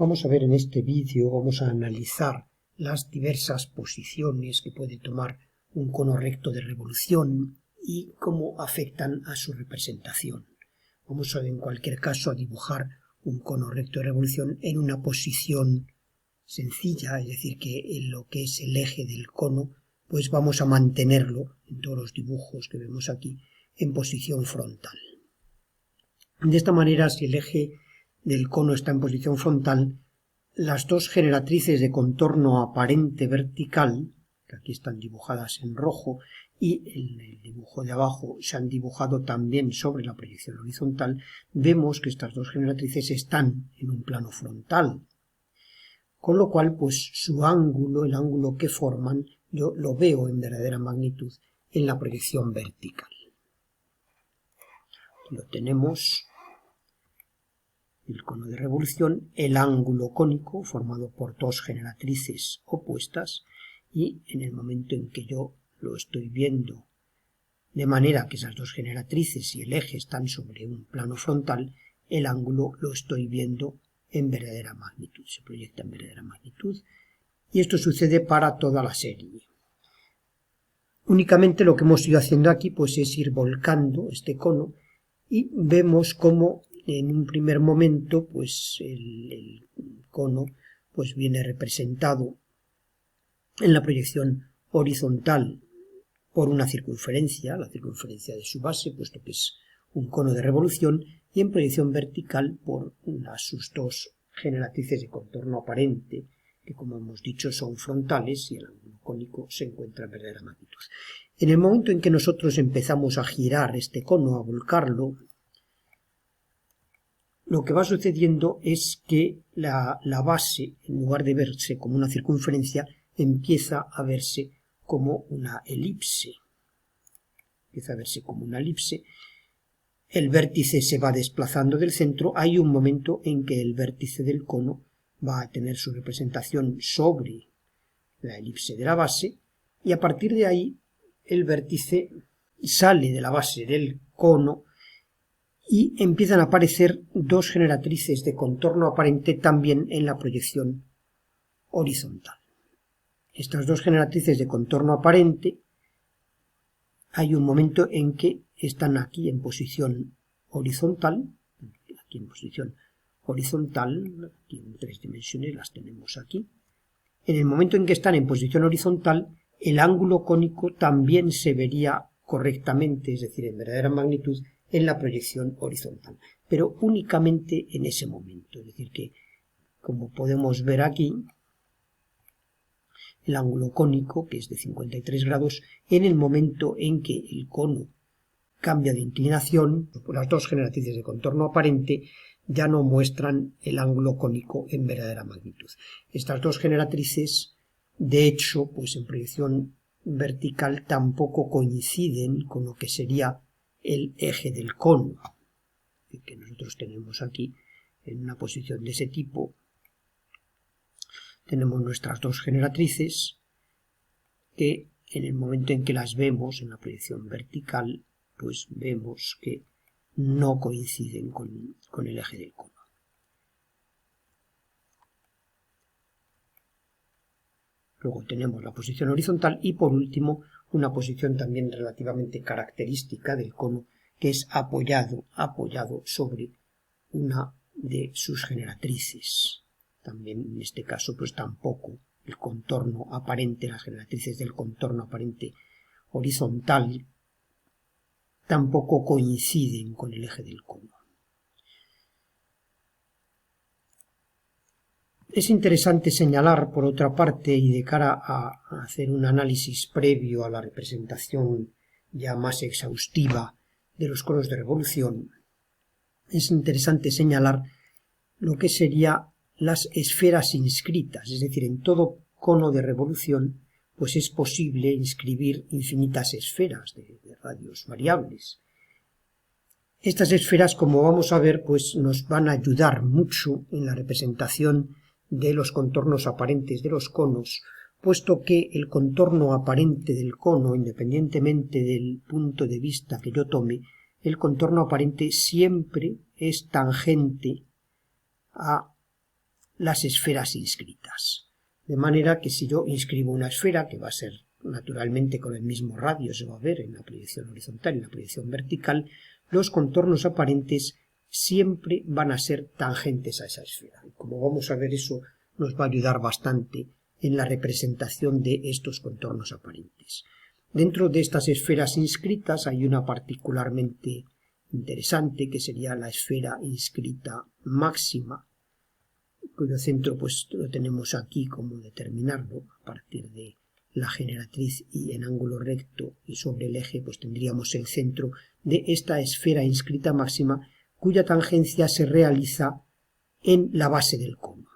Vamos a ver en este vídeo, vamos a analizar las diversas posiciones que puede tomar un cono recto de revolución y cómo afectan a su representación. Vamos en cualquier caso a dibujar un cono recto de revolución en una posición sencilla, es decir, que en lo que es el eje del cono, pues vamos a mantenerlo en todos los dibujos que vemos aquí en posición frontal. De esta manera, si el eje del cono está en posición frontal, las dos generatrices de contorno aparente vertical, que aquí están dibujadas en rojo, y en el dibujo de abajo se han dibujado también sobre la proyección horizontal, vemos que estas dos generatrices están en un plano frontal, con lo cual pues su ángulo, el ángulo que forman, yo lo veo en verdadera magnitud en la proyección vertical. Aquí lo tenemos, el cono de revolución, el ángulo cónico formado por dos generatrices opuestas, y en el momento en que yo lo estoy viendo de manera que esas dos generatrices y el eje están sobre un plano frontal, el ángulo lo estoy viendo en verdadera magnitud, se proyecta en verdadera magnitud, y esto sucede para toda la serie. Únicamente lo que hemos ido haciendo aquí pues es ir volcando este cono y vemos cómo en un primer momento pues el cono pues viene representado en la proyección horizontal por una circunferencia, la circunferencia de su base, puesto que es un cono de revolución, y en proyección vertical por sus dos generatrices de contorno aparente, que como hemos dicho son frontales y el ángulo cónico se encuentra en verdadera magnitud. En el momento en que nosotros empezamos a girar este cono, a volcarlo, lo que va sucediendo es que la base, en lugar de verse como una circunferencia, empieza a verse como una elipse. El vértice se va desplazando del centro. Hay un momento en que el vértice del cono va a tener su representación sobre la elipse de la base, y a partir de ahí el vértice sale de la base del cono y empiezan a aparecer dos generatrices de contorno aparente también en la proyección horizontal. Estas dos generatrices de contorno aparente, hay un momento en que están aquí en posición horizontal, aquí en tres dimensiones las tenemos aquí. En el momento en que están en posición horizontal, el ángulo cónico también se vería correctamente, es decir, en verdadera magnitud, en la proyección horizontal, pero únicamente en ese momento. Es decir, que como podemos ver aquí, el ángulo cónico, que es de 53 grados, en el momento en que el cono cambia de inclinación, las dos generatrices de contorno aparente ya no muestran el ángulo cónico en verdadera magnitud. Estas dos generatrices, de hecho, pues en proyección vertical tampoco coinciden con lo que sería el eje del cono, que nosotros tenemos aquí en una posición de ese tipo. Tenemos nuestras dos generatrices que en el momento en que las vemos en la proyección vertical, pues vemos que no coinciden con el eje del cono. Luego tenemos la posición horizontal y por último una posición también relativamente característica del cono, que es apoyado sobre una de sus generatrices. También en este caso pues tampoco el contorno aparente, las generatrices del contorno aparente horizontal tampoco coinciden con el eje del cono. Es interesante señalar, por otra parte, y de cara a hacer un análisis previo a la representación ya más exhaustiva de los conos de revolución, es interesante señalar lo que sería las esferas inscritas, es decir, en todo cono de revolución pues es posible inscribir infinitas esferas de radios variables. Estas esferas, como vamos a ver, pues nos van a ayudar mucho en la representación de los contornos aparentes de los conos, puesto que el contorno aparente del cono, independientemente del punto de vista que yo tome, el contorno aparente siempre es tangente a las esferas inscritas. De manera que si yo inscribo una esfera, que va a ser naturalmente con el mismo radio, se va a ver en la proyección horizontal y en la proyección vertical, los contornos aparentes siempre van a ser tangentes a esa esfera. Y como vamos a ver, eso nos va a ayudar bastante en la representación de estos contornos aparentes. Dentro de estas esferas inscritas hay una particularmente interesante, que sería la esfera inscrita máxima, cuyo centro pues lo tenemos aquí como determinarlo a partir de la generatriz y en ángulo recto, y sobre el eje pues tendríamos el centro de esta esfera inscrita máxima, cuya tangencia se realiza en la base del cono.